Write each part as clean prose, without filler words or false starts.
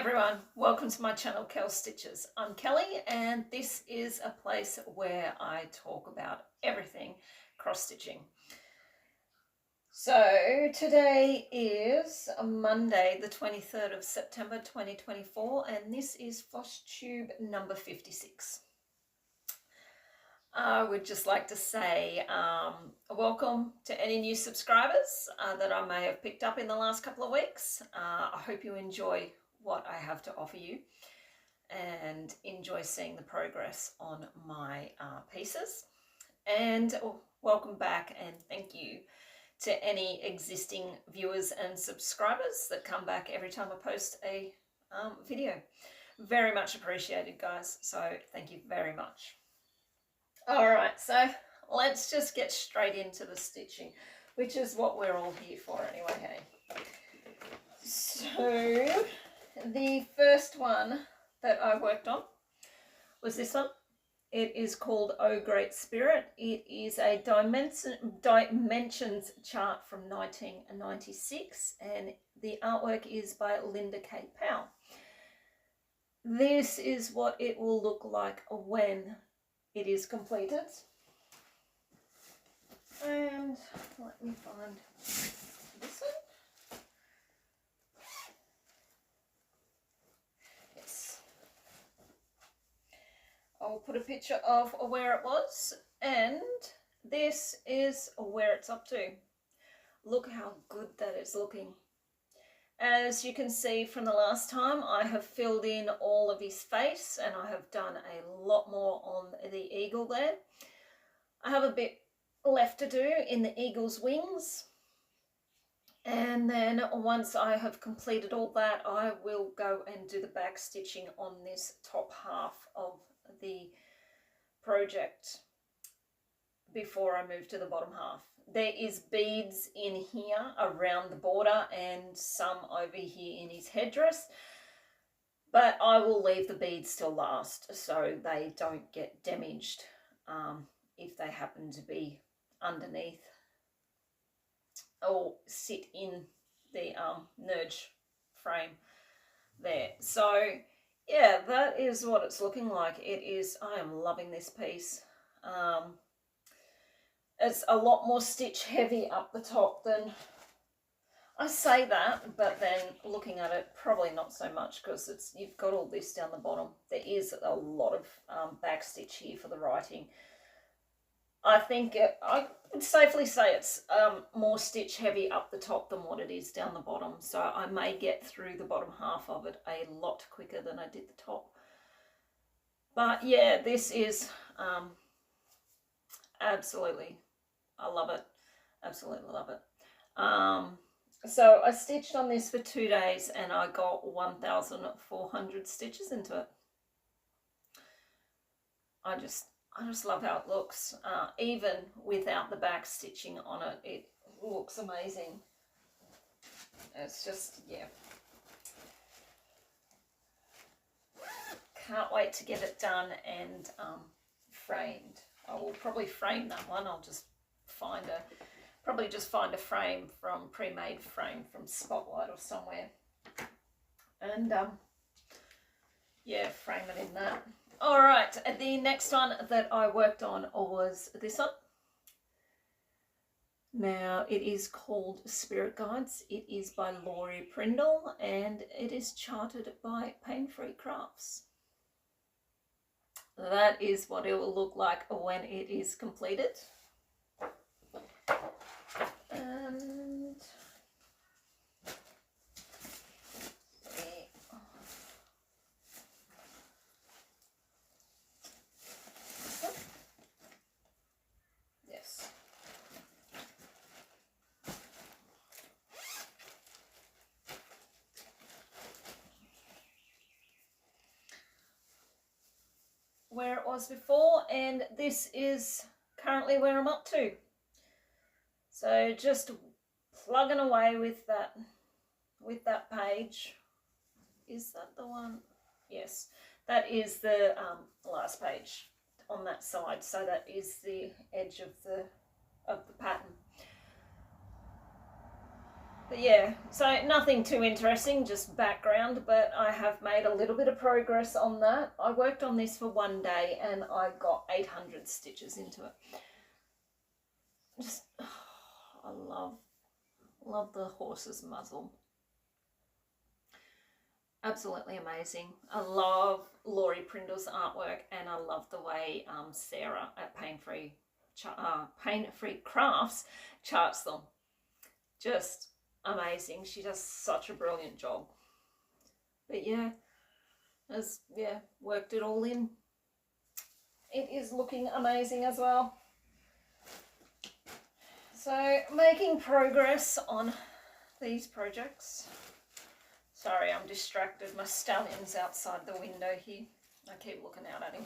everyone, welcome to my channel Kel Stitches. I'm Kelly and this is a place where I talk about everything cross stitching. So today is Monday the 23rd of September 2024 and this is Flosstube number 56. I would just like to say welcome to any new subscribers that I may have picked up in the last couple of weeks. I hope you enjoy what I have to offer you and enjoy seeing the progress on my pieces. And welcome back and thank you to any existing viewers and subscribers that come back every time I post a video. Very much appreciated, guys. So thank you very much. All right, so let's just get straight into the stitching, which is what we're all here for anyway, hey? So the first one that I worked on was this one. It is called Oh Great Spirit. It is a dimensions chart from 1996 and the artwork is by Linda K. Powell. This is what it will look like when it is completed. And let me find this one. Yes. I'll put a picture of where it was, and this is where it's up to. Look how good that is looking. As you can see from the last time, I have filled in all of his face and I have done a lot more on the eagle there. I have a bit left to do in the eagle's wings. And then once I have completed all that, I will go and do the back stitching on this top half of the project before I move to the bottom half. There is beads in here around the border and some over here in his headdress, but I will leave the beads till last so they don't get damaged if they happen to be underneath or sit in the nudge frame there. So yeah, that is what it's looking like. It is, I am loving this piece. It's a lot more stitch heavy up the top than, I say that, but then looking at it, probably not so much because it's, you've got all this down the bottom. There is a lot of back stitch here for the writing. I think I would safely say it's more stitch heavy up the top than what it is down the bottom. So I may get through the bottom half of it a lot quicker than I did the top. But yeah, this is absolutely, I love it. Absolutely love it. So I stitched on this for 2 days and I got 1,400 stitches into it. I just love how it looks. Even without the back stitching on it, it looks amazing. It's just, yeah. Can't wait to get it done and framed. I will probably frame that one. I'll just find a frame from pre-made frame from Spotlight or somewhere, and yeah, frame it in that. All right, the next one that I worked on was this one. Now it is called Spirit Guides. It is by Laurie Prindle and it is charted by Pain Free Crafts. That is what it will look like when it is completed. And yes. Where it was before, and this is currently where I'm up to. So just plugging away with that page. Is that the one? Yes, that is the last page on that side. So that is the edge of the pattern. But yeah, so nothing too interesting, just background, but I have made a little bit of progress on that. I worked on this for one day and I got 800 stitches into it. Just, I love the horse's muzzle. Absolutely amazing. I love Laurie Prindle's artwork, and I love the way Sarah at Pain-Free Crafts charts them. Just amazing. She does such a brilliant job. But yeah, worked it all in. It is looking amazing as well. So making progress on these projects. Sorry, I'm distracted. My stallion's outside the window here. I keep looking out at him.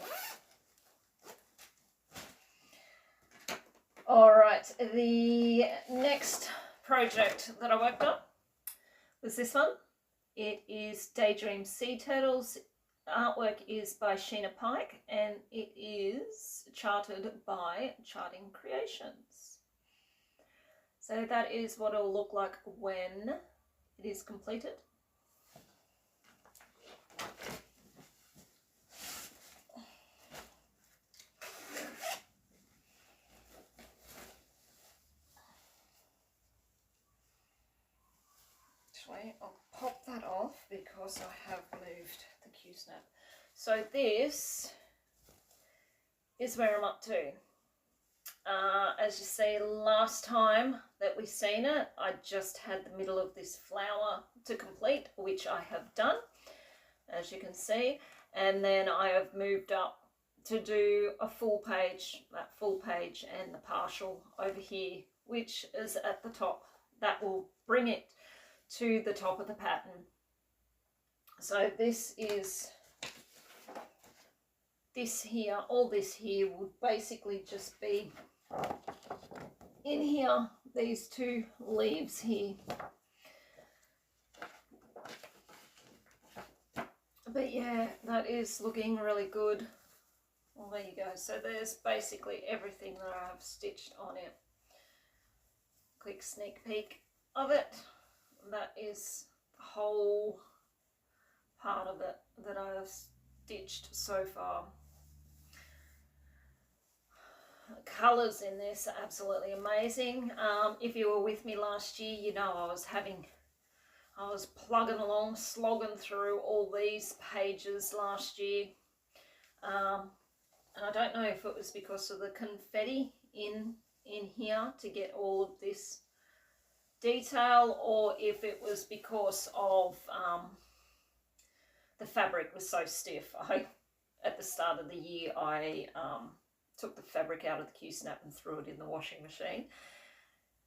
All right, the next project that I worked on was this one. It is Daydream Sea Turtles. Artwork is by Sheena Pike, and it is charted by Charting Creations. So that is what it'll look like when it is completed. Actually, I'll pop that off because I have moved the Q-snap. So this is where I'm up to. As you see, last time that we seen it, I just had the middle of this flower to complete, which I have done, as you can see. And then I have moved up to do a full page, that full page and the partial over here, which is at the top. That will bring it to the top of the pattern. So this is this here, all this here would basically just be in here, these two leaves here. But yeah, that is looking really good. Well, there you go. So there's basically everything that I have stitched on it. Quick sneak peek of it. That is the whole part of it that I have stitched so far. The colours in this are absolutely amazing. If you were with me last year, you know I was plugging along, slogging through all these pages last year. And I don't know if it was because of the confetti in here to get all of this detail, or if it was because of the fabric was so stiff. At the start of the year, I took the fabric out of the Q-snap and threw it in the washing machine,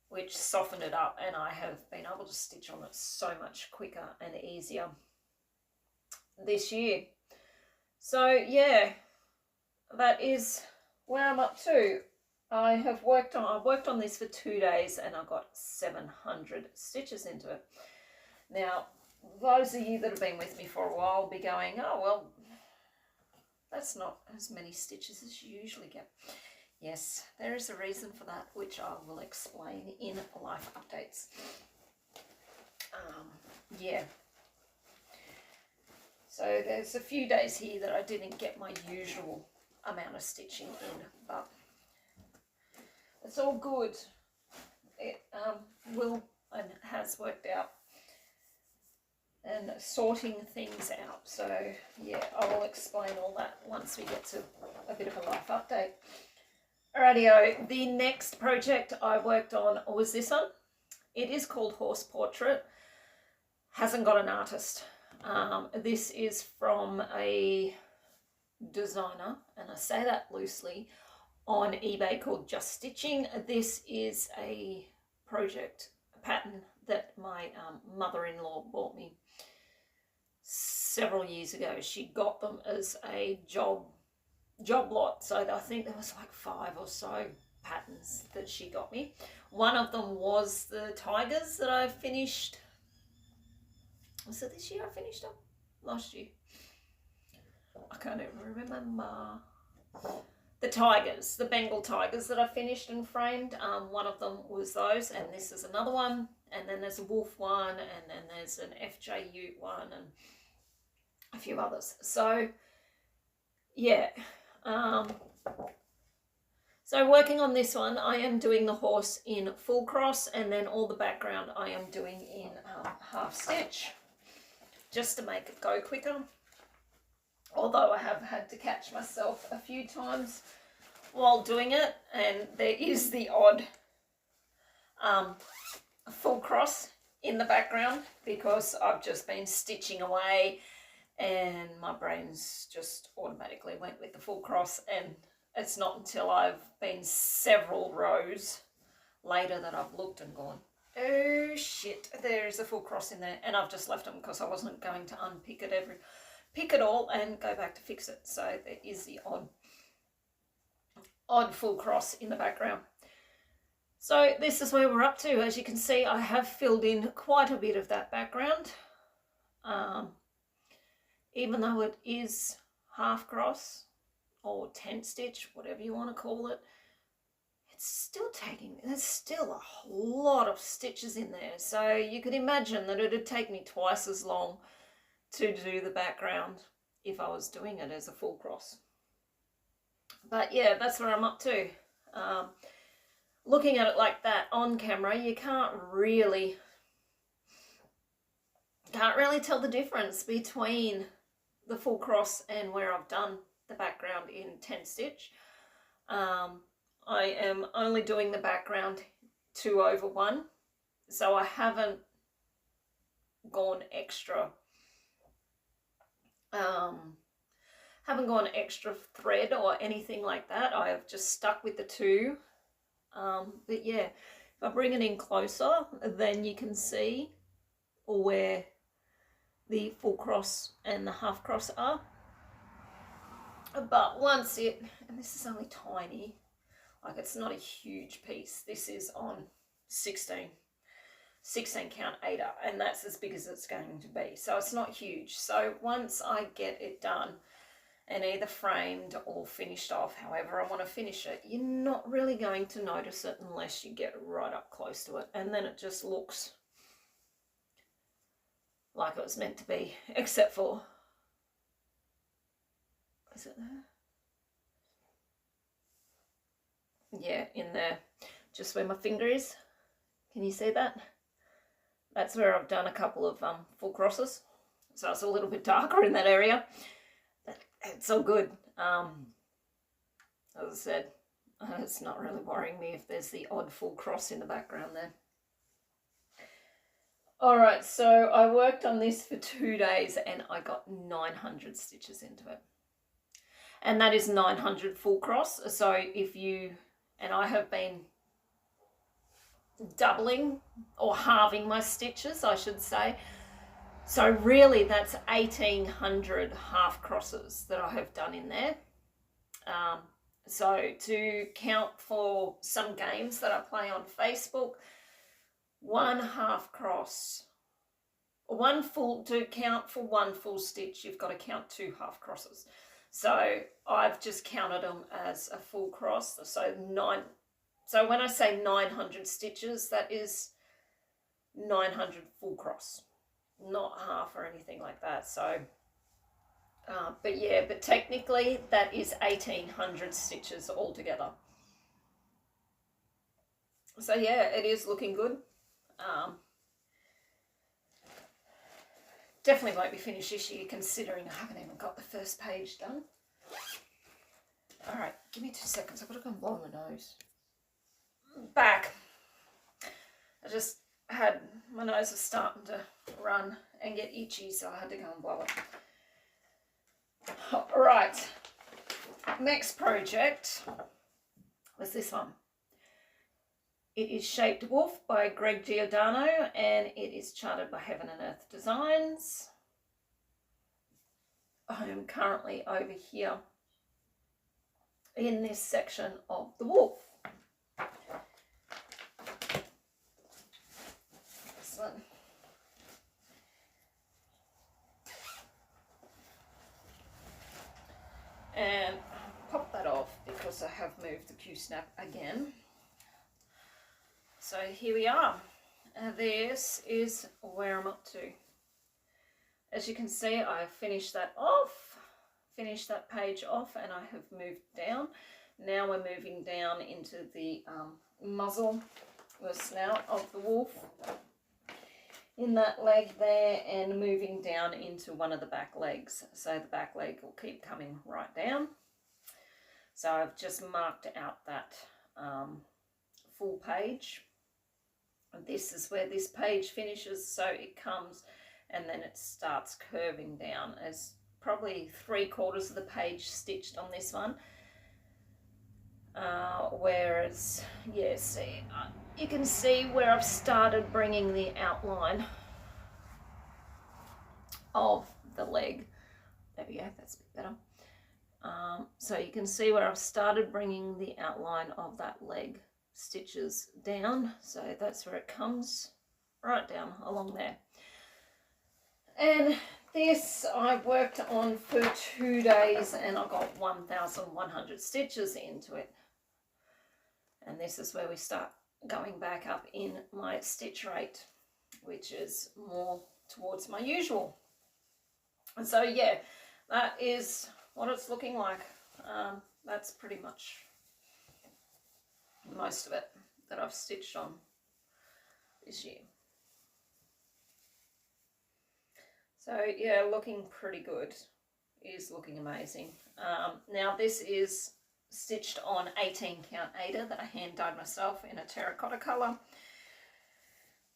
which softened it up, and I have been able to stitch on it so much quicker and easier this year. So yeah, that is where I'm up to. I've worked on this for 2 days and I got 700 stitches into it. Now, those of you that have been with me for a while will be going, oh well, that's not as many stitches as you usually get. Yes, there is a reason for that, which I will explain in life updates. Yeah. So there's a few days here that I didn't get my usual amount of stitching in, but it's all good. It will and has worked out, and sorting things out. So yeah, I will explain all that once we get to a bit of a life update. Alrighty-o, the next project I worked on was this one. It is called Horse Portrait. Hasn't got an artist. This is from a designer, and I say that loosely, on eBay called Just Stitching. This is a project, a pattern that my mother-in-law bought me several years ago. She got them as a job lot, so I think there was like 5 or so patterns that she got me. One of them was the tigers that I finished. Was it this year I finished up? Last year? I can't even remember. The tigers, the Bengal tigers that I finished and framed. One of them was those, and this is another one. and then there's a wolf one, and then there's an FJ Ute one, and a few others. So yeah, so working on this one, I am doing the horse in full cross, and then all the background I am doing in half stitch, just to make it go quicker. Although I have had to catch myself a few times while doing it, and there is the odd full cross in the background because I've just been stitching away and my brain's just automatically went with the full cross, and it's not until I've been several rows later that I've looked and gone, oh shit, there's a full cross in there, and I've just left them because I wasn't going to unpick it pick it all and go back to fix it. So there is the odd full cross in the background. So this is where we're up to. As you can see, I have filled in quite a bit of that background. Even though it is half cross or tent stitch, whatever you want to call it, it's still there's still a lot of stitches in there. So you could imagine that it'd take me twice as long to do the background if I was doing it as a full cross. But yeah, that's where I'm up to. Looking at it like that on camera, you can't really tell the difference between the full cross and where I've done the background in tent stitch. I am only doing the background 2/1, so I haven't gone extra thread or anything like that. I have just stuck with the 2. But yeah, if I bring it in closer, then you can see where the full cross and the half cross are. But once and this is only tiny, like it's not a huge piece. This is on 16 count 8er, and that's as big as it's going to be. So it's not huge. So once I get it done and either framed or finished off, however I want to finish it, you're not really going to notice it unless you get right up close to it, and then it just looks like it was meant to be, except for, is it there? Yeah, in there, just where my finger is. Can you see that? That's where I've done a couple of full crosses, so it's a little bit darker in that area. But it's all good. As I said, it's not really worrying me if there's the odd full cross in the background there. Alright, so I worked on this for 2 days and I got 900 stitches into it. And that is 900 full cross. So and I have been doubling or halving my stitches, I should say. So really that's 1800 half crosses that I have done in there. So to count for some games that I play on Facebook, one half cross, to count for one full stitch, you've got to count 2 half crosses. So I've just counted them as a full cross. So when I say 900 stitches, that is 900 full cross, not half or anything like that. So, but technically that is 1800 stitches altogether. So yeah, it is looking good. Definitely won't be finished this year, considering I haven't even got the first page done. All right, give me 2 seconds. I've got to go and blow my nose. Back. I just had, my nose was starting to run and get itchy, so I had to go and blow it. All right, next project was this one. It is Shaped Wolf by Greg Giordano, and it is charted by Heaven and Earth Designs. I am currently over here in this section of the wolf. Excellent. And pop that off because I have moved the Q-snap again. So here we are. this is where I'm up to. As you can see, I finished that off, finished that page off, and I have moved down. Now we're moving down into the muzzle, the snout of the wolf in that leg there, and moving down into one of the back legs. So the back leg will keep coming right down. So I've just marked out that full page. And this is where this page finishes, so it comes and then it starts curving down. As probably 3/4 of the page stitched on this one. Whereas, yeah, see, you can see where I've started bringing the outline of the leg. There we go, that's a bit better. So you can see where I've started bringing the outline of that leg stitches down. So that's where it comes, right down along there. And this I worked on for 2 days, and I got 1,100 stitches into it. And this is where we start going back up in my stitch rate, which is more towards my usual. And so yeah, that is what it's looking like. That's pretty much most of it that I've stitched on this year. So yeah, looking pretty good. It is looking amazing. Now this is stitched on 18 count Aida that I hand dyed myself in a terracotta colour,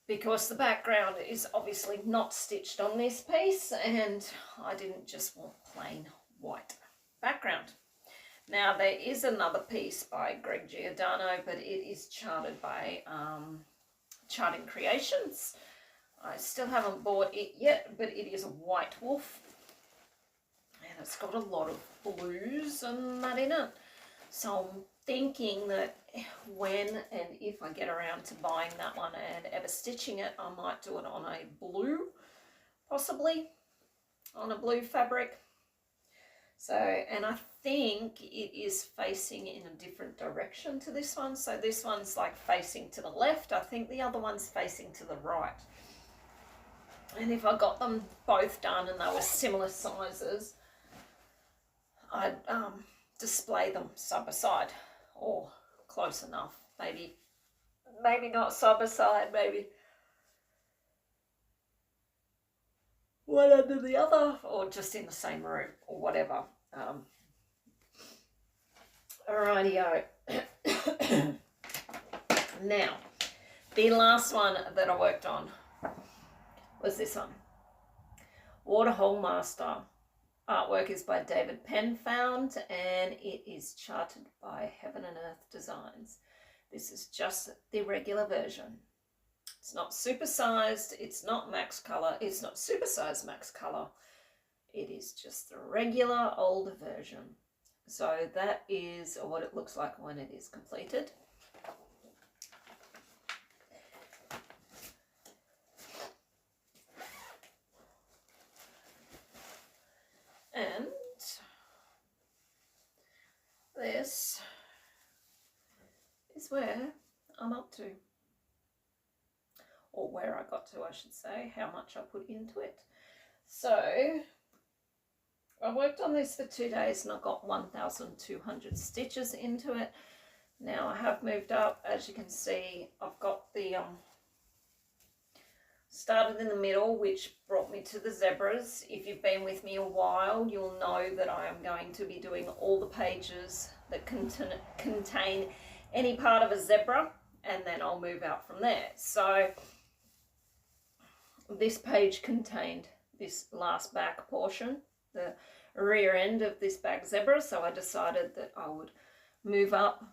because the background is obviously not stitched on this piece, and I didn't just want plain white background. Now there is another piece by Greg Giordano, but it is charted by Charting Creations. I still haven't bought it yet, but it is a white wolf, and it's got a lot of blues and that in it. So I'm thinking that when and if I get around to buying that one and ever stitching it, I might do it on a blue, possibly on a blue fabric. So, and I think it is facing in a different direction to this one. So this one's like facing to the left. I think the other one's facing to the right. And if I got them both done and they were similar sizes, I'd display them side by side, or close enough. Maybe not side by side, maybe one under the other, or just in the same room, or whatever. Alrighty-o. Now, the last one that I worked on was this one. Waterhole Master. Artwork is by David Penfound, and it is charted by Heaven and Earth Designs. This is just the regular version. It's not supersized, it's not max color, it's not supersized max color. It is just the regular older version. So that is what it looks like when it is completed. And this is where I'm up to, or where I got to, I should say, how much I put into it. So I worked on this for 2 days and I got 1,200 stitches into it. Now I have moved up, as you can see. I've got the started in the middle, which brought me to the zebras. If you've been with me a while, you'll know that I am going to be doing all the pages that contain any part of a zebra, and then I'll move out from there. So this page contained this last back portion, the rear end of this back zebra, so I decided that I would move up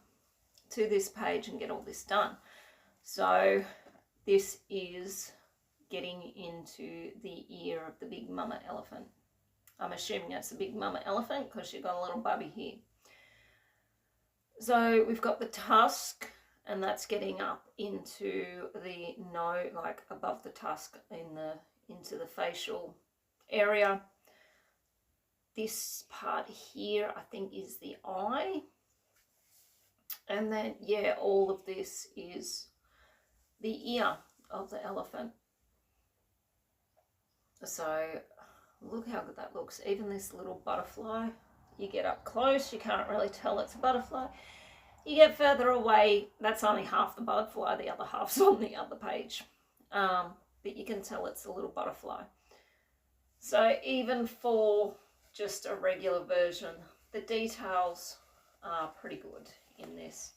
to this page and get all this done. So this is getting into the ear of the big mama elephant. I'm assuming that's a big mama elephant because you've got a little bubby here. So we've got the tusk, and that's getting up into the nose, like above the tusk, into the facial area. This part here I think is the eye, and then yeah, all of this is the ear. of the elephant. So look how good that looks. Even this little butterfly, you get up close, you can't really tell it's a butterfly. You get further away, that's only half the butterfly, the other half's on the other page. But you can tell it's a little butterfly. So even for just a regular version, the details are pretty good in this.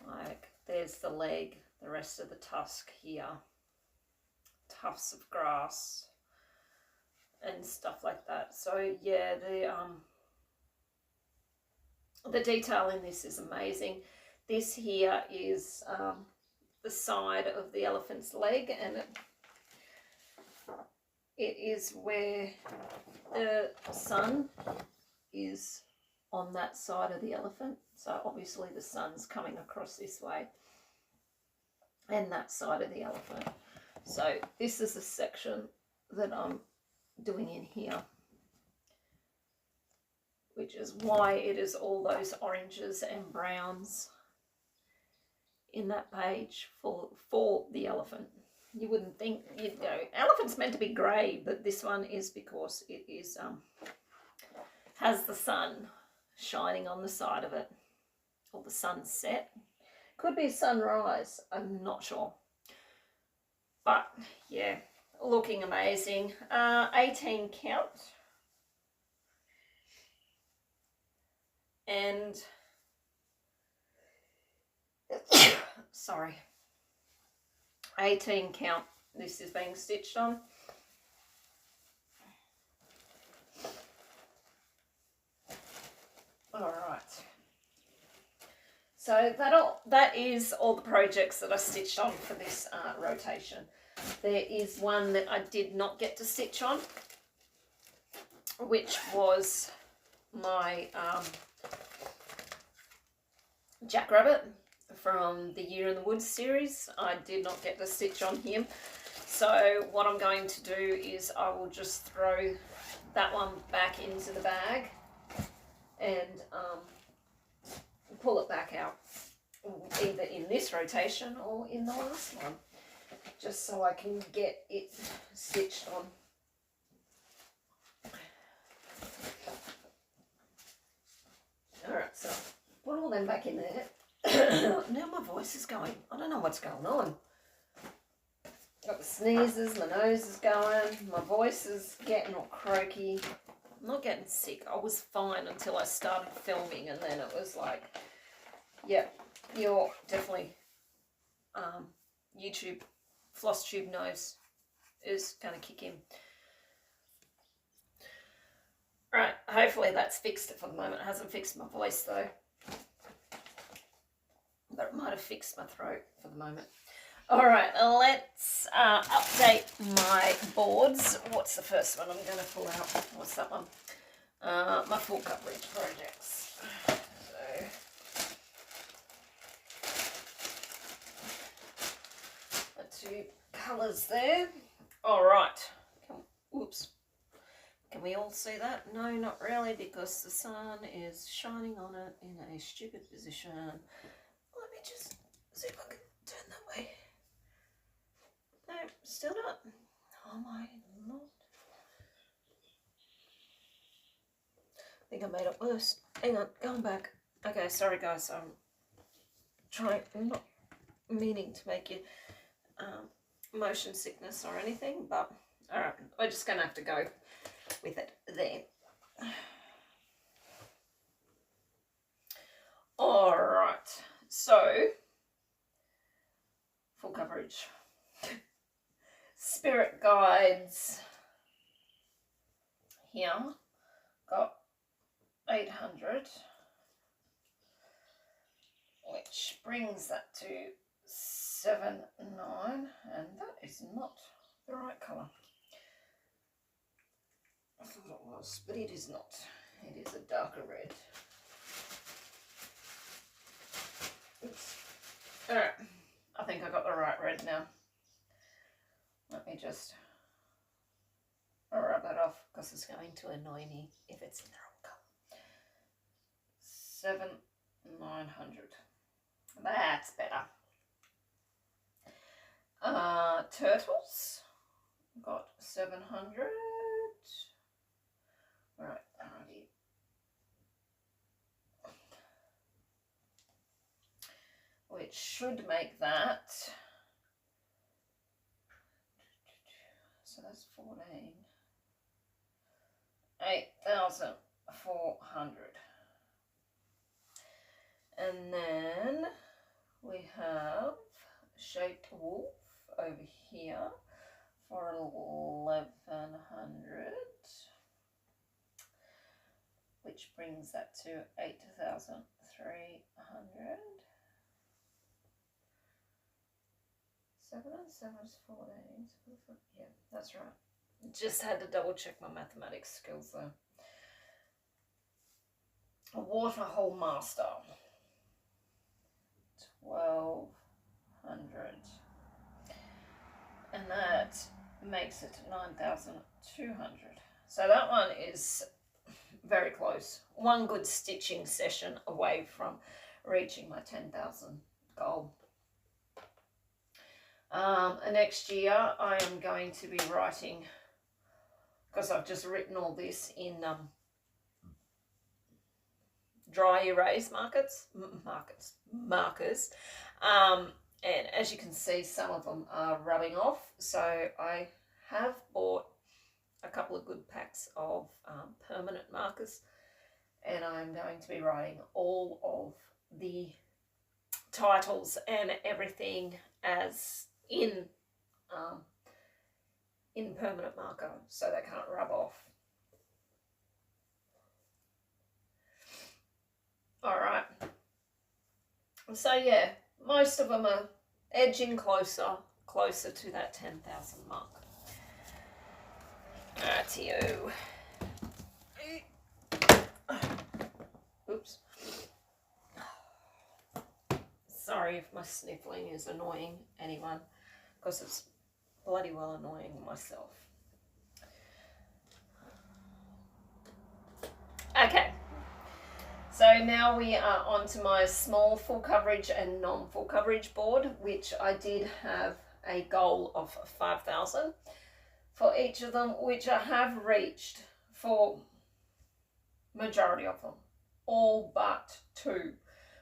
Like there's the leg, the rest of the tusk here, tufts of grass and stuff like that. So yeah, the detail in this is amazing. This here is the side of the elephant's leg, and it is where the sun is on that side of the elephant. So obviously the sun's coming across this way and that side of the elephant. So this is a section that I'm doing in here, which is why it is all those oranges and browns in that page for the elephant. You wouldn't think, you'd go, elephant's meant to be grey, but this one is because it is has the sun shining on the side of it, or the sunset. Could be sunrise, I'm not sure. But yeah, looking amazing. 18 count. And sorry, 18 count this is being stitched on. All right, so that is all the projects that I stitched on for this rotation. There is one that I did not get to stitch on, which was my Jackrabbit from the Year in the Woods series. I did not get to stitch on him. So what I'm going to do is I will just throw that one back into the bag and pull it back out, either in this rotation or in the last one, just so I can get it stitched on. Alright, so put all them back in there. Now my voice is going. I don't know what's going on. Got the sneezes, my nose is going, my voice is getting all croaky. I'm not getting sick. I was fine until I started filming, and then it was like, yeah, you're definitely YouTube Flosstube nose is going to kick in. Right, hopefully that's fixed it for the moment. It hasn't fixed my voice though, but it might have fixed my throat for the moment. All right, let's update my boards. What's the first one I'm going to pull out? What's that one? My full coverage projects. So, the two colours there. All right. Whoops. Can we all see that? No, not really, because the sun is shining on it in a stupid position. Let me just see if I can turn that way. No, still not. Oh my lord. I think I made it worse. Hang on, going back. Okay, sorry guys, I'm not meaning to make you motion sickness or anything, but alright, we're just going to have to go with it there. Alright, so full coverage. Spirit guides here, got 800, which brings that to 79, and that is not the right colour. I thought it was, but it is not. It is a darker red. Oops. Alright, I think I got the right red now. Let me just rub that off, because it's going to annoy me if it's in the wrong colour. 7,900. That's better. turtles. Got 700. Right, alrighty. Which should make that. So that's 14. 8,400. And then we have shaped wolf over here for 1,100, which brings that to 8,300. 7 and 7 is 14. Yeah, that's right. Just had to double check my mathematics skills though. A waterhole master. 1,200. And that makes it 9,200. So that one is very close. One good stitching session away from reaching my 10,000 goal. Next year I am going to be writing, because I've just written all this in dry erase markers. And as you can see, some of them are rubbing off. So I have bought a couple of good packs of permanent markers, and I'm going to be writing all of the titles and everything as in permanent marker, so they can't rub off. All right. So yeah, most of them are edging closer to that 10,000 mark. Rightio. Oops. Sorry if my sniffling is annoying anyone, because it's bloody well annoying myself. Okay. So now we are on to my small full coverage and non-full coverage board, which I did have a goal of 5,000 for each of them, which I have reached for majority of them, all but 2,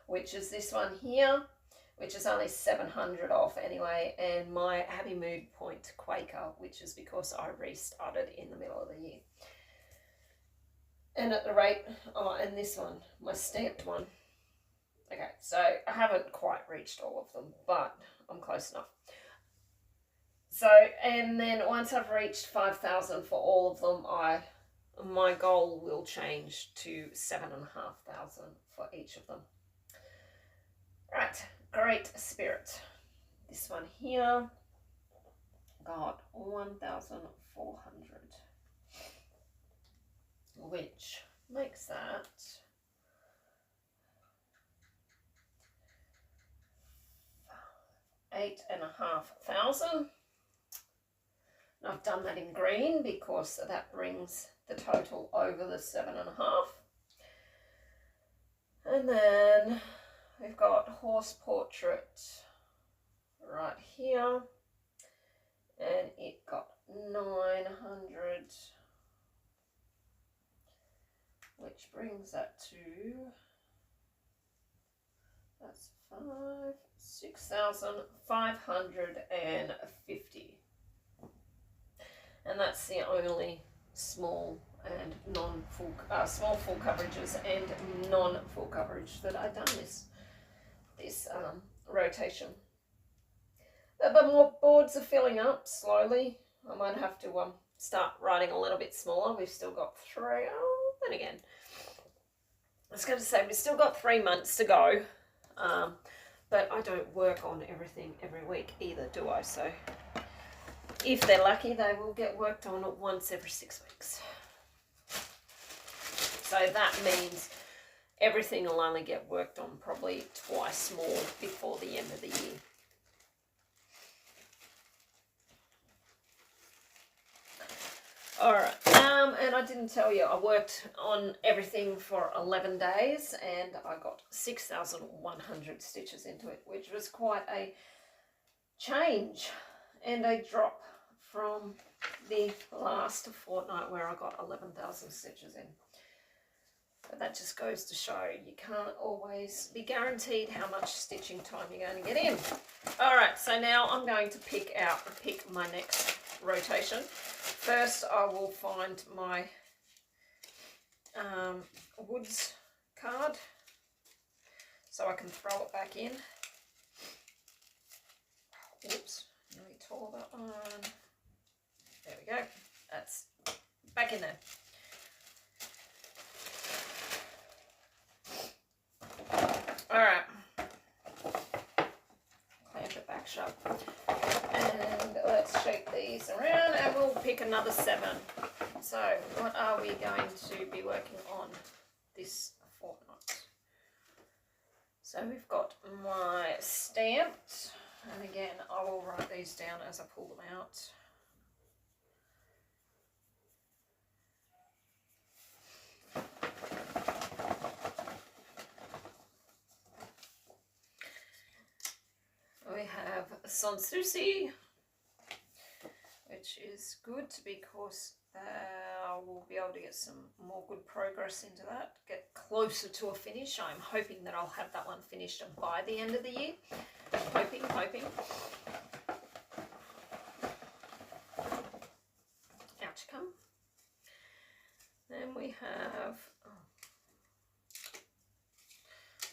which is this one here, which is only 700 off anyway, and my Happy Mood Point Quaker, which is because I restarted in the middle of the year. And at the rate, and this one, my stamped one. Okay, so I haven't quite reached all of them, but I'm close enough. So, and then once I've reached 5,000 for all of them, my goal will change to 7,500 for each of them. Right, Great Spirit. This one here got 1,400. Which makes that 8,500. And I've done that in green because that brings the total over the 7.5. And then we've got Horse Portrait right here, and it got 900. Which brings that to, that's 6,550. And that's the only small and non-full, small full coverages and non-full coverage that I've done this rotation. But more boards are filling up slowly. I might have to start writing a little bit smaller. We've still got 3. Then again, I was going to say we've still got 3 months to go, but I don't work on everything every week either, do I? So if they're lucky, they will get worked on once every 6 weeks. So that means everything will only get worked on probably twice more before the end of the year. Alright, and I didn't tell you, I worked on everything for 11 days and I got 6,100 stitches into it, which was quite a change. and a drop from the last fortnight where I got 11,000 stitches in. But that just goes to show you can't always be guaranteed how much stitching time you're going to get in. Alright, so now I'm going to pick my next rotation. First I will find my woods card so I can throw it back in. Whoops, nearly tore that one. There we go. That's back in there. Alright. Clamp it back shut. And let's shake these around and we'll pick another 7. So what are we going to be working on this fortnight? So we've got my stamped, and again I will write these down as I pull them out. We have Sanssouci, which is good because we'll be able to get some more good progress into that, get closer to a finish. I'm hoping that I'll have that one finished by the end of the year. Hoping. Out you come. Then we have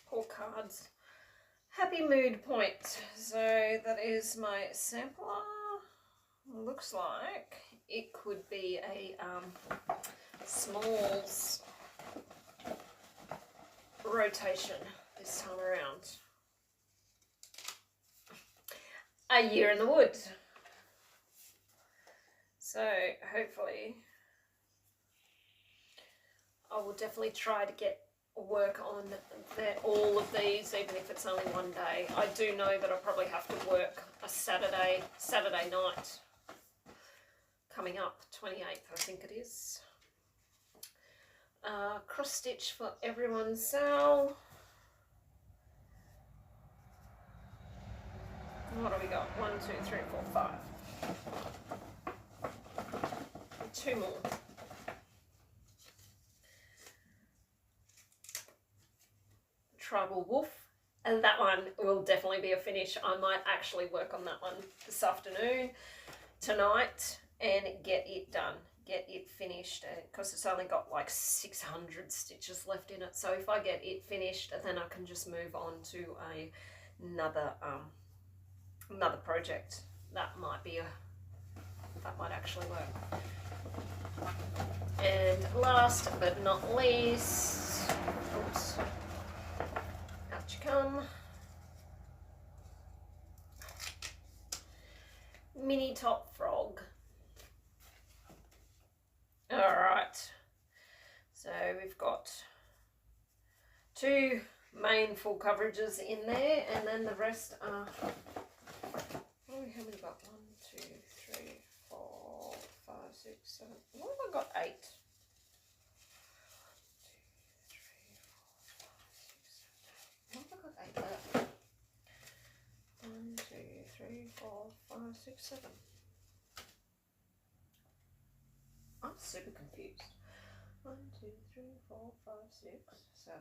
poor cards. Happy Mood Point. So that is my sampler. Looks like it could be a smalls rotation this time around. A year in the wood. So hopefully I will definitely try to work on all of these, even if it's only one day. I do know that I probably have to work a Saturday night coming up, 28th I think it is. Cross stitch for everyone's sale. What have we got? 1, 2, 3, 4, 5. 2 more. Tribal Wolf, and that one will definitely be a finish. I might actually work on that one this afternoon, tonight, and get it done, get it finished, because it's only got like 600 stitches left in it. So if I get it finished, then I can just move on to another project. That might actually work. And last but not least, oops. Out you come. Mini top frog. Alright. So we've got 2 main full coverages in there, and then the rest are, how many got? 1, 2, 3, 4, 5, 6, 7. What have I got? 8. 1, 2, 3, 4, 5, 6, 7. I'm super confused. 1, 2, 3, 4, 5, 6, 7.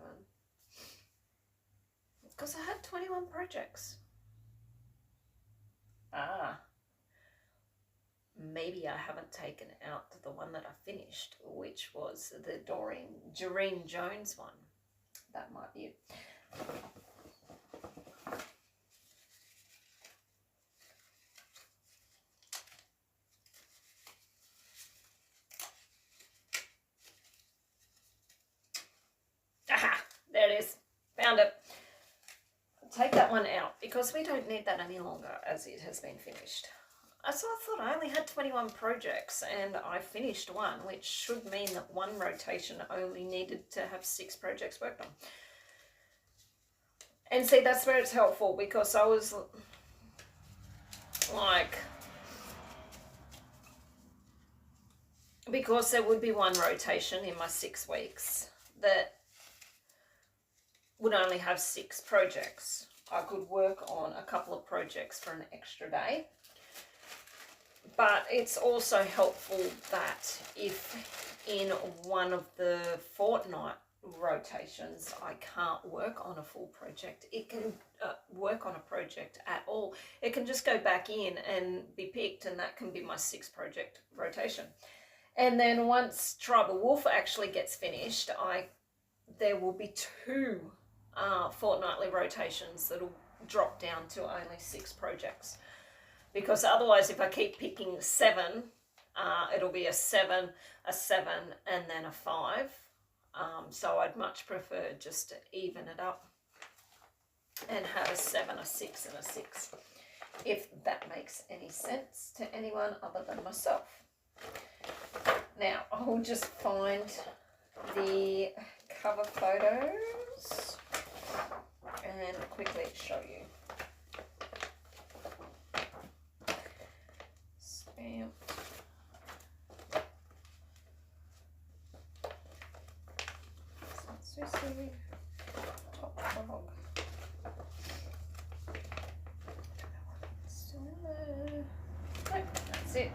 Because I had 21 projects. Maybe I haven't taken out the one that I finished, which was the Doreen Jones one. That might be it. Aha! There it is. Found it. Take that one out because we don't need that any longer as it has been finished. So I thought I only had 21 projects and I finished one, which should mean that one rotation only needed to have 6 projects worked on. And see, that's where it's helpful, because I was like, because there would be one rotation in my 6 weeks that would only have 6 projects. I could work on a couple of projects for an extra day. But it's also helpful that if in one of the fortnight rotations I can't work on a full project, it can work on a project at all. It can just go back in and be picked, and that can be my 6th project rotation. And then once Tribal Wolf actually gets finished, there will be 2 fortnightly rotations that'll drop down to only 6 projects. Because otherwise, if I keep picking 7, it'll be a 7, a 7, and then a 5. So I'd much prefer just to even it up and have a 7, a 6, and a 6, if that makes any sense to anyone other than myself. Now, I'll just find the cover photos and quickly show you. Stamp. Susie, top frog. Still in there. Nope, that's it.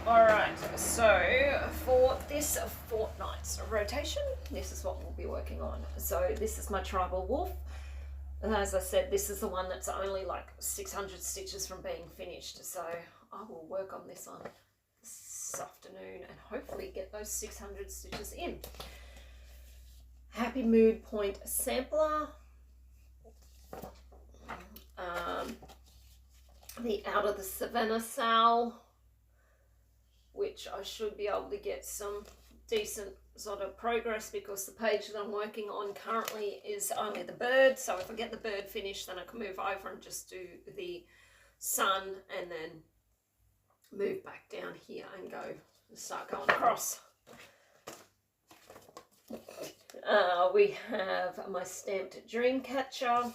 Alright, so for this fortnight's rotation, this is what we'll be working on. So this is my Tribal Wolf. And as I said, this is the one that's only like 600 stitches from being finished. So I will work on this one this afternoon and hopefully get those 600 stitches in. Happy Mood Point Sampler. The Out of the Savannah Sal, which I should be able to get some decent sort of progress because the page that I'm working on currently is only the bird. So if I get the bird finished, then I can move over and just do the sun and then move back down here and start going across. We have my stamped Dreamcatcher.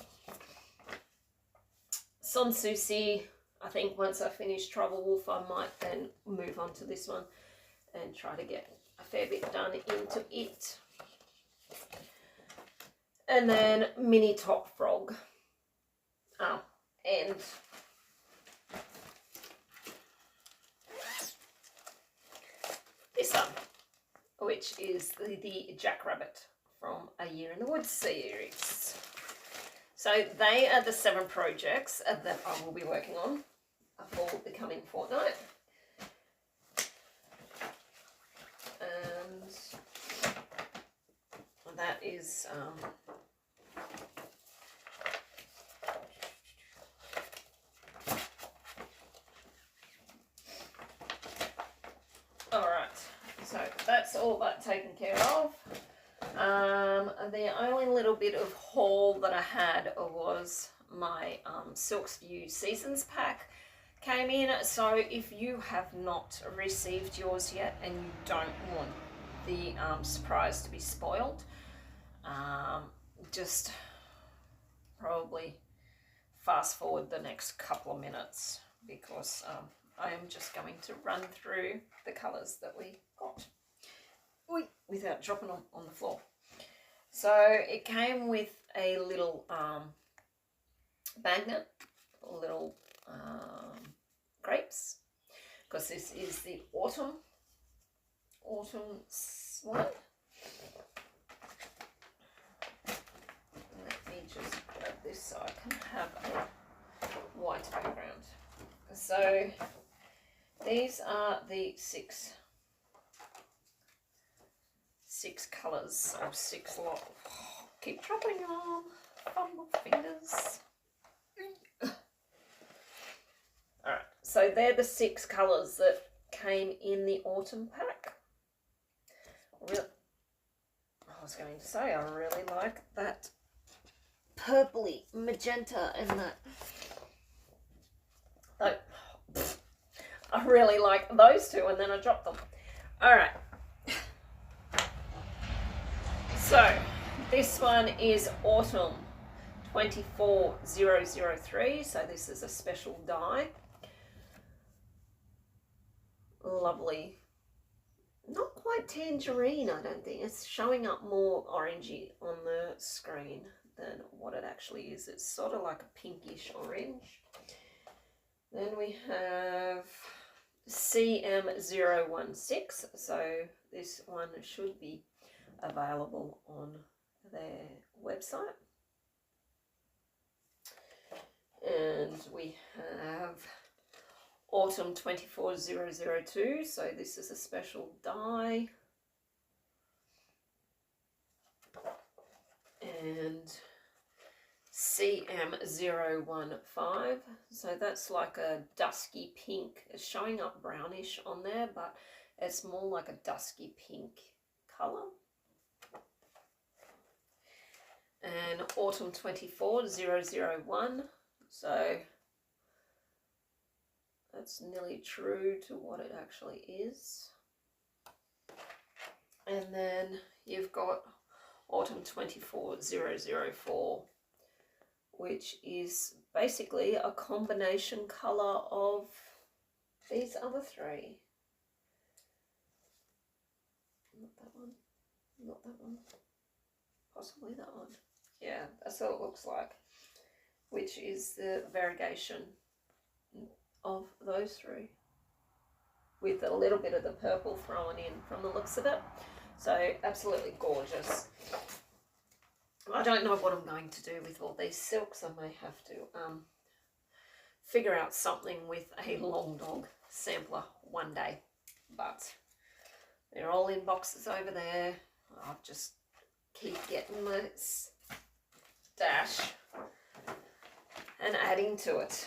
Sun Susie. I think once I finish Tribal Wolf, I might then move on to this one and try to get a fair bit done into it. And then Mini Top Frog. And this one, which is the Jackrabbit from A Year in the Woods series. So they are the 7 projects that I will be working on for the coming fortnight. And that is all right, so that's all that taken care of. The only little bit of haul that I had was my Silks View Seasons pack came in. So if you have not received yours yet and you don't want the surprise to be spoiled, just probably fast forward the next couple of minutes because I am just going to run through the colours that we got without dropping them on the floor. So it came with a little magnet, little grapes, because this is the autumn one. Let me just grab this so I can have a white background. So these are the six colours of 6 lot. Keep dropping on, fumble fingers. Alright, so they're the 6 colours that came in the autumn pack. I was going to say, I really like that purpley magenta and that. I really like those 2, and then I dropped them. Alright. So, this one is Autumn 24003. So this is a special die. Lovely. Not quite tangerine, I don't think. It's showing up more orangey on the screen than what it actually is. It's sort of like a pinkish orange. Then we have CM016, so this one should be available on their website. And we have Autumn 24002, so this is a special die. And CM015, so that's like a dusky pink. It's showing up brownish on there, but it's more like a dusky pink colour. And Autumn 24001, so that's nearly true to what it actually is. And then you've got Autumn 24004, which is basically a combination colour of these other three. Not that one, not that one, possibly that one. Yeah, that's what it looks like, which is the variegation of those three, with a little bit of the purple thrown in from the looks of it. So absolutely gorgeous. I don't know what I'm going to do with all these silks. I may have to figure out something with a long dog sampler one day, but they're all in boxes over there. I'll just keep getting my stash and adding to it.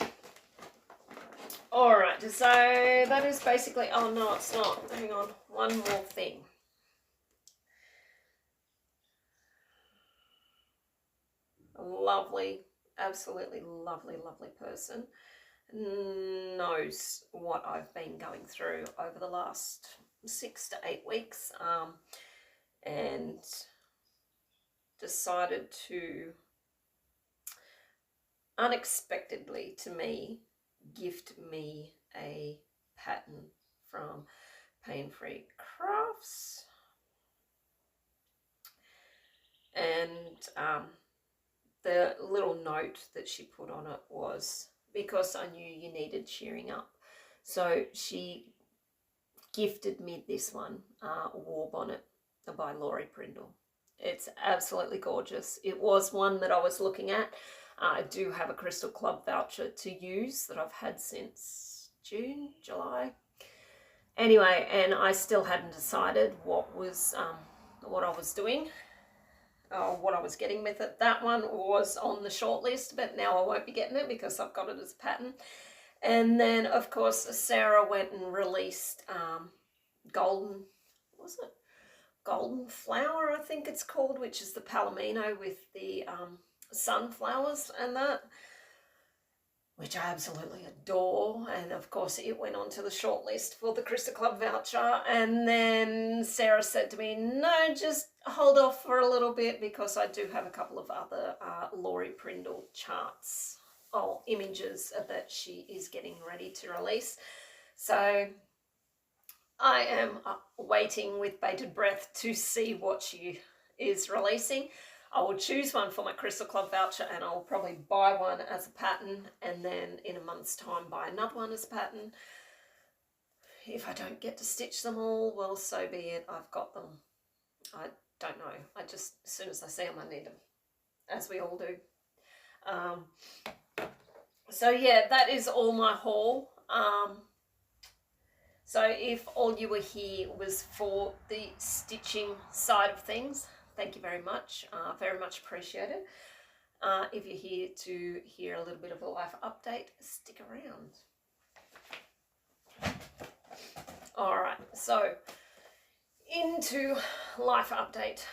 Alright, so that is basically, oh no it's not, hang on, one more thing. A lovely, absolutely lovely, lovely person knows what I've been going through over the last 6 to 8 weeks, and decided to unexpectedly to me gift me a pattern from Pain Free Crafts. And the little note that she put on it was, because I knew you needed cheering up. So she gifted me this one, War Bonnet by Laurie Prindle. It's absolutely gorgeous. It was one that I was looking at. I do have a Crystal Club voucher to use that I've had since June, July. Anyway, and I still hadn't decided what I was doing, or what I was getting with it. That one was on the short list, but now I won't be getting it because I've got it as a pattern. And then, of course, Sarah went and released Golden Flower, I think it's called, which is the Palomino with the sunflowers and that, which I absolutely adore. And of course it went onto the short list for the Crystal Club voucher. And then Sarah said to me, no, just hold off for a little bit, because I do have a couple of other Laurie Prindle charts or images that she is getting ready to release. So I am waiting with bated breath to see what she is releasing. I will choose one for my Crystal Club voucher, and I'll probably buy one as a pattern, and then in a month's time buy another one as a pattern. If I don't get to stitch them all, well, so be it. I've got them. I don't know. I just, as soon as I see them, I need them, as we all do. So yeah, that is all my haul. So if all you were here was for the stitching side of things, thank you very much appreciated. If you're here to hear a little bit of a life update, stick around. All right, so into life update.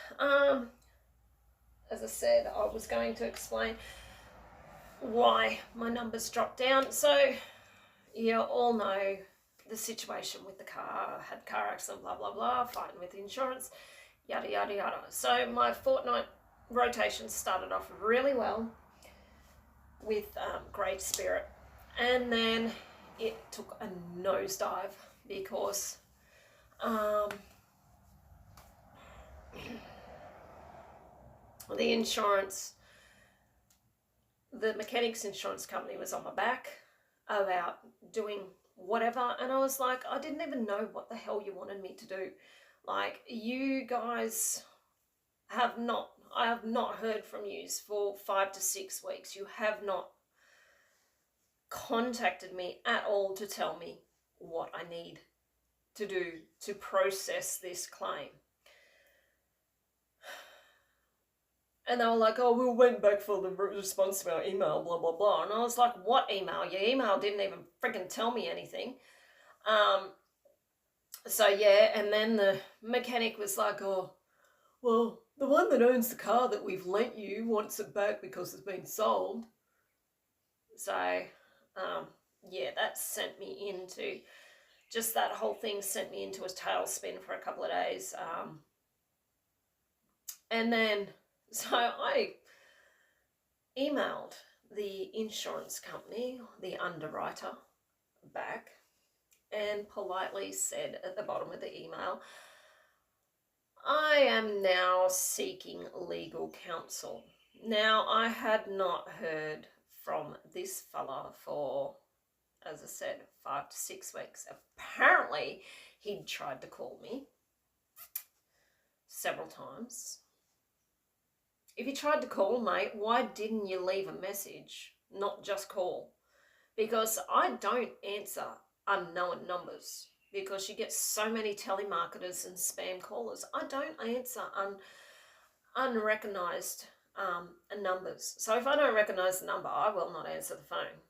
As I said, I was going to explain why my numbers dropped down. So you all know the situation with the car. I had car accident, blah, blah, blah, fighting with insurance, yada, yada, yada. So my fortnight rotation started off really well with great spirit. And then it took a nosedive because the insurance, the mechanics insurance company was on my back about doing whatever. And I was like, I didn't even know what the hell you wanted me to do. Like, you guys have not, I have not heard from you for 5 to 6 weeks. You have not contacted me at all to tell me what I need to do to process this claim. And they were like, oh, we'll wait back for the response to our email, blah, blah, blah. And I was like, what email? Your email didn't even freaking tell me anything. So, yeah, and then the mechanic was like, oh, well, the one that owns the car that we've lent you wants it back because it's been sold. So, yeah, that sent me into, just that whole thing sent me into a tailspin for a couple of days. And then, so I emailed the insurance company, the underwriter, back and politely said at the bottom of the email, I am now seeking legal counsel. Now, I had not heard from this fella for, as I said, 5 to 6 weeks. Apparently, he'd tried to call me several times. If you tried to call, mate, why didn't you leave a message, not just call? Because I don't answer unknown numbers because you get so many telemarketers and spam callers. I don't answer unrecognized numbers. So if I don't recognize the number, I will not answer the phone.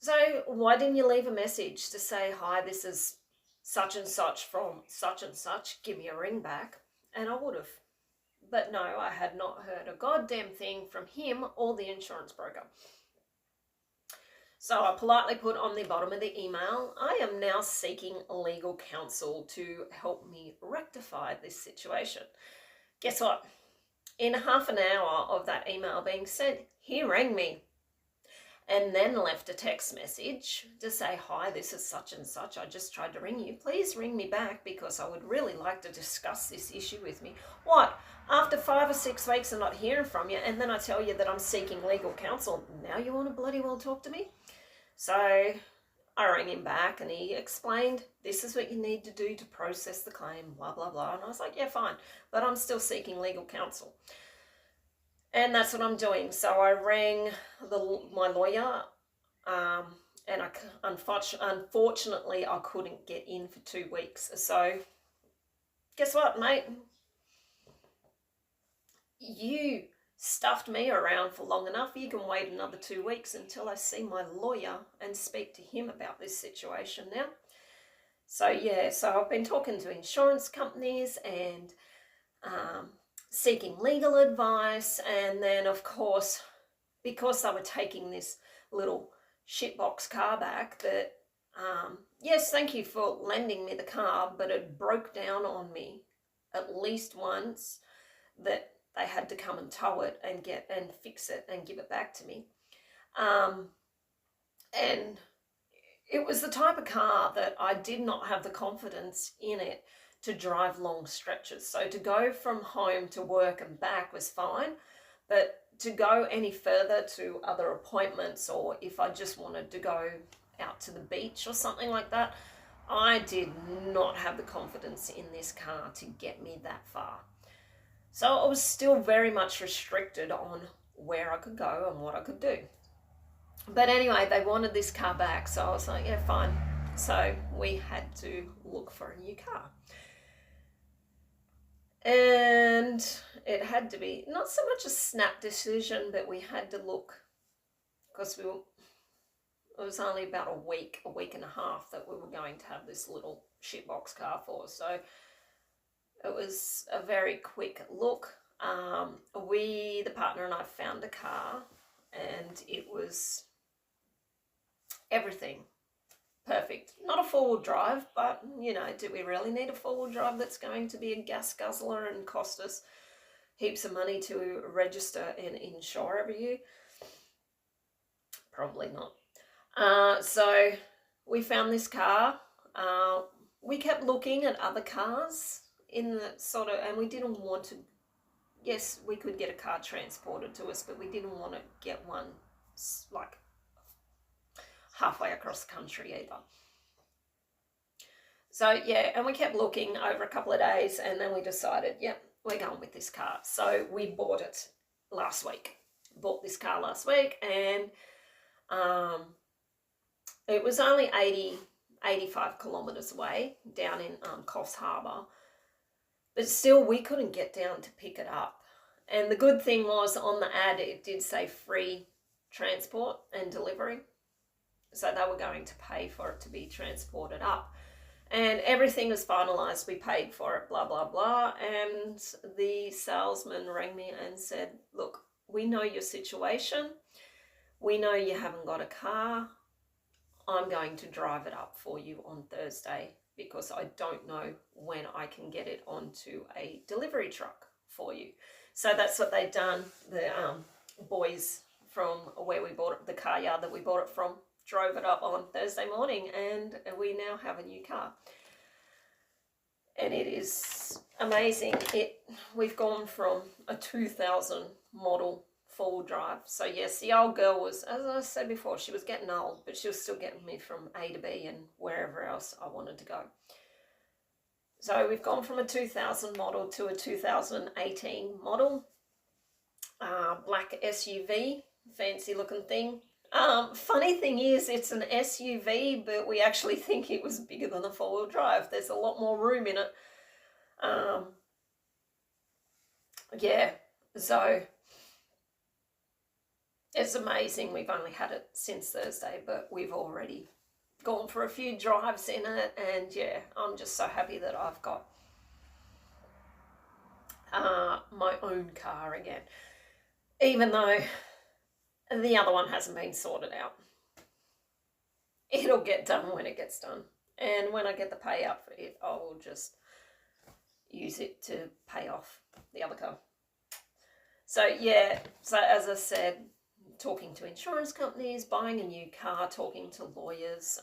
So why didn't you leave a message to say, hi, this is such and such from such and such, give me a ring back? And I would have. But no, I had not heard a goddamn thing from him or the insurance broker. So I politely put on the bottom of the email, I am now seeking legal counsel to help me rectify this situation. Guess what? In half an hour of that email being sent, he rang me and then left a text message to say, hi, this is such and such. I just tried to ring you. Please ring me back because I would really like to discuss this issue with me. What? After 5 or 6 weeks of not hearing from you, and then I tell you that I'm seeking legal counsel, now you want to bloody well talk to me? So I rang him back and he explained, this is what you need to do to process the claim, blah, blah, blah. And I was like, yeah, fine, but I'm still seeking legal counsel. And that's what I'm doing. So I rang my lawyer and unfortunately I couldn't get in for 2 weeks. So guess what, mate? You stuffed me around for long enough. You can wait another 2 weeks until I see my lawyer and speak to him about this situation now. So yeah, so I've been talking to insurance companies and seeking legal advice, and then of course, because they were taking this little shitbox car back, that yes, thank you for lending me the car, but it broke down on me at least once, that they had to come and tow it and fix it and give it back to me. And it was the type of car that I did not have the confidence in it to drive long stretches. So to go from home to work and back was fine, but to go any further to other appointments, or if I just wanted to go out to the beach or something like that, I did not have the confidence in this car to get me that far. So I was still very much restricted on where I could go and what I could do. But anyway, they wanted this car back, so I was like, yeah, fine. So we had to look for a new car. And it had to be not so much a snap decision, but we had to look, because it was only about a week and a half that we were going to have this little shitbox car for. So it was a very quick look. The partner and I found a car, and it was everything perfect. Not a four-wheel drive, but, you know, do we really need a four-wheel drive that's going to be a gas guzzler and cost us heaps of money to register and insure every year? Probably not. So we found this car. We kept looking at other cars in the sort of, and we didn't want to, yes, we could get a car transported to us, but we didn't want to get one like halfway across the country either. So yeah, and we kept looking over a couple of days, and then we decided, yep, we're going with this car. So we bought it last week. Bought this car last week, and it was only 85 kilometres away down in Coffs Harbour. But still, we couldn't get down to pick it up. And the good thing was, on the ad, it did say free transport and delivery. So they were going to pay for it to be transported up. And everything was finalised. We paid for it, blah, blah, blah. And the salesman rang me and said, look, we know your situation. We know you haven't got a car. I'm going to drive it up for you on Thursday because I don't know when I can get it onto a delivery truck for you. So that's what they've done. The boys from where we bought it, the car yard that we bought it from, drove it up on Thursday morning, and we now have a new car. And it is amazing. We've gone from a 2000 model four-wheel drive. So yes, the old girl was, as I said before, she was getting old, but she was still getting me from A to B and wherever else I wanted to go. So we've gone from a 2000 model to a 2018 model. Black SUV, fancy looking thing. Funny thing is, it's an SUV, but we actually think it was bigger than a four-wheel drive. There's a lot more room in it. Yeah, so it's amazing. We've only had it since Thursday, but we've already gone for a few drives in it, and yeah, I'm just so happy that I've got my own car again, even though the other one hasn't been sorted out. It'll get done when it gets done, and when I get the payout for it, I will just use it to pay off the other car. So yeah, so as I said, talking to insurance companies, buying a new car, talking to lawyers,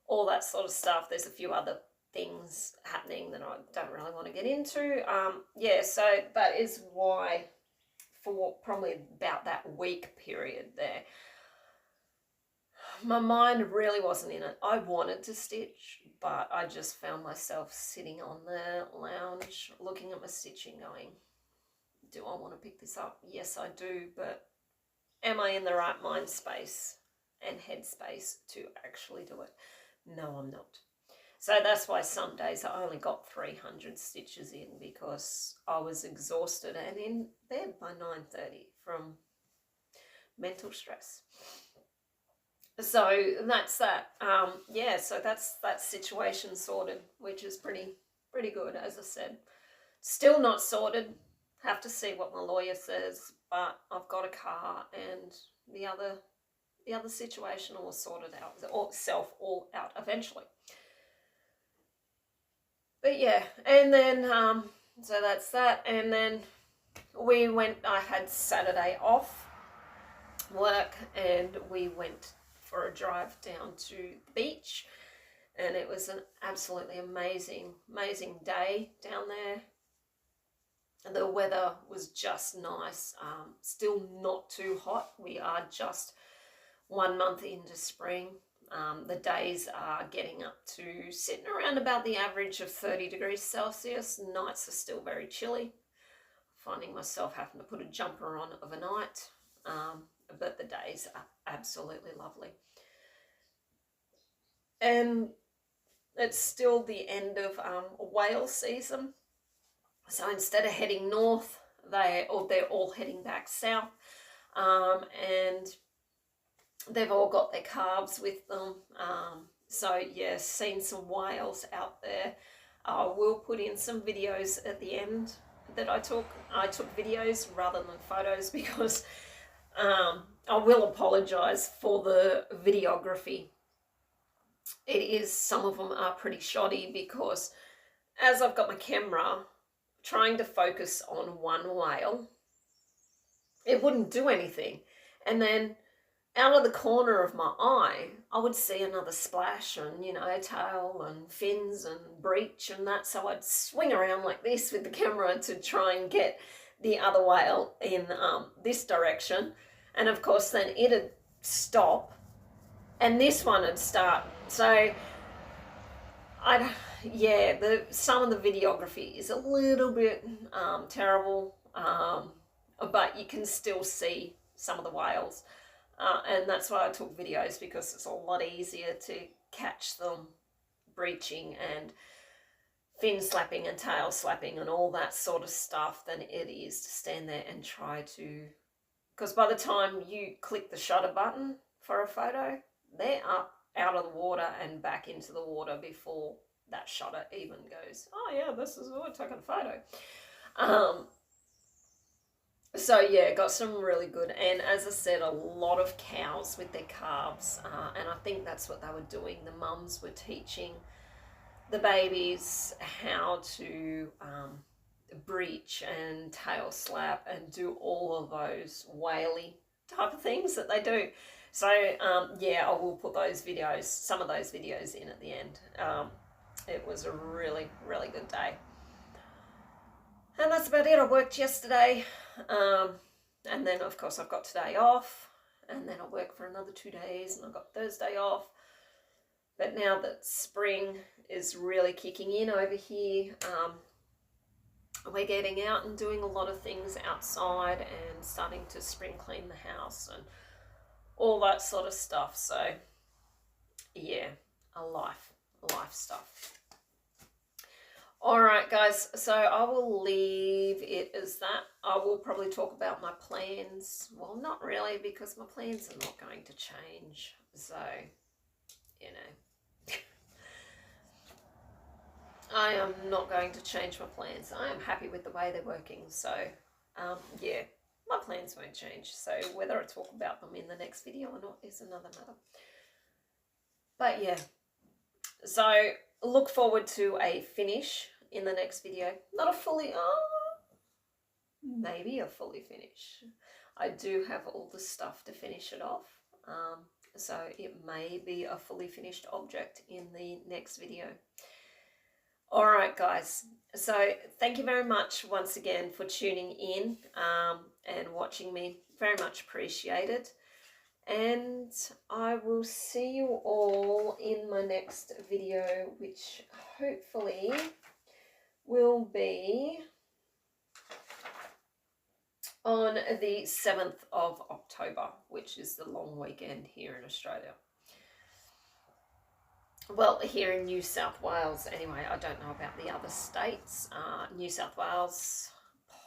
all that sort of stuff. There's a few other things happening that I don't really want to get into. Yeah, so that is why for probably about that week period there, my mind really wasn't in it. I wanted to stitch, but I just found myself sitting on the lounge looking at my stitching going, do I want to pick this up? Yes, I do, but am I in the right mind space and head space to actually do it? No, I'm not. So that's why some days I only got 300 stitches in, because I was exhausted and in bed by 9:30 from mental stress. So that's that. Yeah, so that's that situation sorted, which is pretty good, as I said. Still not sorted. Have to see what my lawyer says, but I've got a car, and the other situation will sort it out, all out eventually. But yeah, and then so that's that, and then I had Saturday off work, and we went for a drive down to the beach, and it was an absolutely amazing day down there. The weather was just nice, still not too hot. We are just 1 month into spring. The days are getting up to sitting around about the average of 30 degrees Celsius. Nights are still very chilly. Finding myself having to put a jumper on overnight, but the days are absolutely lovely. And it's still the end of whale season. So instead of heading north, they're all heading back south, and they've all got their calves with them. So yeah, seen some whales out there. I will put in some videos at the end that I took. I took videos rather than photos, because I will apologise for the videography. Some of them are pretty shoddy, because as I've got my camera trying to focus on one whale, it wouldn't do anything. And then out of the corner of my eye, I would see another splash and, tail and fins and breach and that. So I'd swing around like this with the camera to try and get the other whale in this direction. And of course, then it'd stop and this one would start. So some of the videography is a little bit terrible, but you can still see some of the whales, and that's why I took videos, because it's a lot easier to catch them breaching and fin slapping and tail slapping and all that sort of stuff than it is to stand there and try to, because by the time you click the shutter button for a photo, they're up out of the water and back into the water before that shutter even goes, oh yeah, we're taking a photo. So yeah, got some really good, and as I said, a lot of cows with their calves, and I think that's what they were doing. The mums were teaching the babies how to breach and tail slap and do all of those whaley type of things that they do. So yeah, I will put those videos, some of those videos in at the end. It was a really, really good day. And that's about it. I worked yesterday, and then of course I've got today off, and then I'll work for another 2 days, and I've got Thursday off. But now that spring is really kicking in over here, we're getting out and doing a lot of things outside and starting to spring clean the house and all that sort of stuff. So yeah, life stuff. All right, guys, so I will leave it as that. I will probably talk about my plans. Well, not really, because my plans are not going to change. So, you know, I am not going to change my plans. I am happy with the way they're working. So, yeah, my plans won't change. So whether I talk about them in the next video or not is another matter. But yeah, so look forward to a finish in the next video. Not a fully, maybe a fully finish. I do have all the stuff to finish it off. So it may be a fully finished object in the next video. All right, guys. So thank you very much once again for tuning in and watching me. Very much appreciated. And I will see you all in my next video, which hopefully will be on the 7th of October, which is the long weekend here in Australia. Well, here in New South Wales anyway. I don't know about the other states. New South Wales,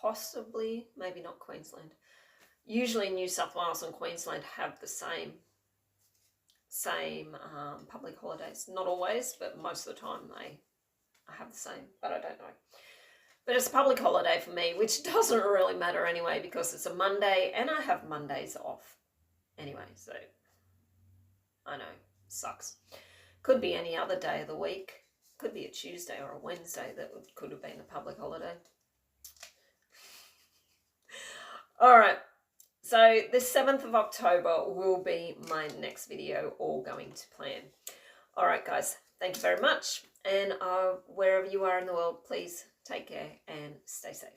possibly, maybe not Queensland. Usually New South Wales and Queensland have the same public holidays. Not always, but most of the time they have the same, but I don't know. But it's a public holiday for me, which doesn't really matter anyway, because it's a Monday and I have Mondays off anyway. So I know, sucks. Could be any other day of the week. Could be a Tuesday or a Wednesday that could have been a public holiday. All right. So the 7th of October will be my next video, all going to plan. All right, guys, thank you very much. And wherever you are in the world, please take care and stay safe.